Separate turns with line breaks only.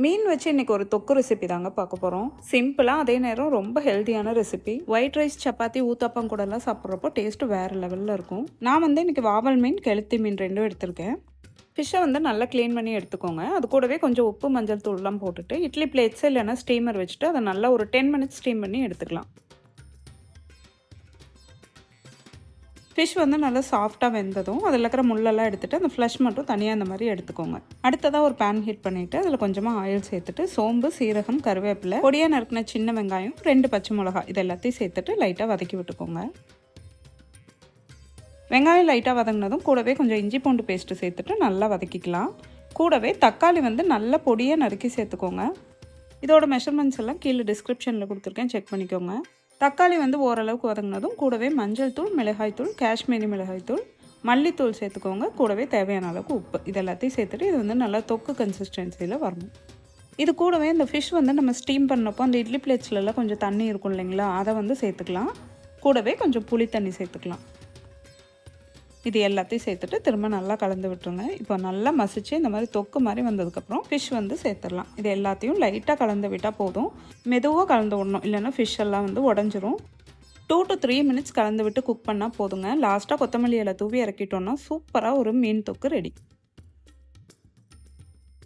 மீன் வச்சு இன்றைக்கி ஒரு தொக்கு ரெசிபி தாங்க பார்க்க போகிறோம். சிம்பிளாக அதே நேரம் ரொம்ப ஹெல்த்தியான recipe. White rice, chapati, uttapam கூடலாம் சாப்பிட்றப்போ டேஸ்ட்டு வேறு லெவலில் இருக்கும். நான் வந்து இன்றைக்கி வாவல் மீன், கெளுத்தி மீன் ரெண்டும் எடுத்திருக்கேன். ஃபிஷ்ஷை வந்து நல்லா க்ளீன் பண்ணி எடுத்துக்கோங்க. அது கூடவே கொஞ்சம் உப்பு, மஞ்சள் தூள்லாம் போட்டுட்டு இட்லி பிளேட்ஸ் இல்லைன்னா ஸ்டீமர் வச்சுட்டு அதை நல்லா ஒரு 10 மினிட்ஸ் ஸ்டீம் பண்ணி எடுத்துக்கலாம். ஃபிஷ் வந்து நல்லா சாஃப்டாக வெந்ததும் அதில் இருக்கிற முள்ளெல்லாம் எடுத்துகிட்டு அந்த ஃப்ளஷ் மட்டும் தனியாக அந்த மாதிரி எடுத்துக்கோங்க. அடுத்ததாக ஒரு பேன் ஹீட் பண்ணிவிட்டு அதில் கொஞ்சமாக ஆயில் சேர்த்துட்டு சோம்பு, சீரகம், கருவேப்பிலை, பொடியாக நறுக்கின சின்ன வெங்காயம், 2 பச்சை மிளகாய் இது எல்லாத்தையும் சேர்த்துட்டு லைட்டாக வதக்கி விட்டுக்கோங்க. வெங்காயம் லைட்டாக வதங்கினதும் கூடவே கொஞ்சம் இஞ்சி பூண்டு பேஸ்ட்டு சேர்த்துட்டு நல்லா வதக்கிக்கலாம். கூடவே தக்காளி வந்து நல்லா பொடியாக நறுக்கி சேர்த்துக்கோங்க. இதோட மெஷர்மெண்ட்ஸ் எல்லாம் கீழே டிஸ்கிரிப்ஷனில் கொடுத்துருக்கேன், செக் பண்ணிக்கோங்க. தக்காளி வந்து ஓரளவுக்கு வதங்கினதும் கூடவே மஞ்சள் தூள், மிளகாய்த்தூள், காஷ்மீரி மிளகாய்த்தூள், மல்லித்தூள் சேர்த்துக்கோங்க. கூடவே தேவையான அளவுக்கு உப்பு இது எல்லாத்தையும் சேர்த்துட்டு இது வந்து நல்லா தொக்கு கன்சிஸ்டன்சியில் வரணும். இது கூடவே இந்த ஃபிஷ் வந்து நம்ம ஸ்டீம் பண்ணப்போ அந்த இட்லி பிளேட்ஸ்லலாம் கொஞ்சம் தண்ணி இருக்கும் இல்லைங்களா, அதை வந்து சேர்த்துக்கலாம். கூடவே கொஞ்சம் புளி தண்ணி சேர்த்துக்கலாம். இது எல்லாத்தையும் சேர்த்துட்டு திரும்ப நல்லா கலந்து விட்டுருங்க. இப்போ நல்லா மசிச்சு இந்த மாதிரி தொக்கு மாதிரி வந்ததுக்கப்புறம் ஃபிஷ் வந்து சேர்த்துடலாம். இது எல்லாத்தையும் லைட்டாக கலந்து விட்டால் போதும். மெதுவாக கலந்து விடணும், இல்லைன்னா ஃபிஷ் எல்லாம் வந்து உடஞ்சிரும். 2 to 3 மினிட்ஸ் கலந்து விட்டு குக் பண்ணால் போதுங்க. லாஸ்ட்டாக கொத்தமல்லி இலை தூவி இறக்கிட்டோன்னா சூப்பராக ஒரு மீன் தொக்கு ரெடி.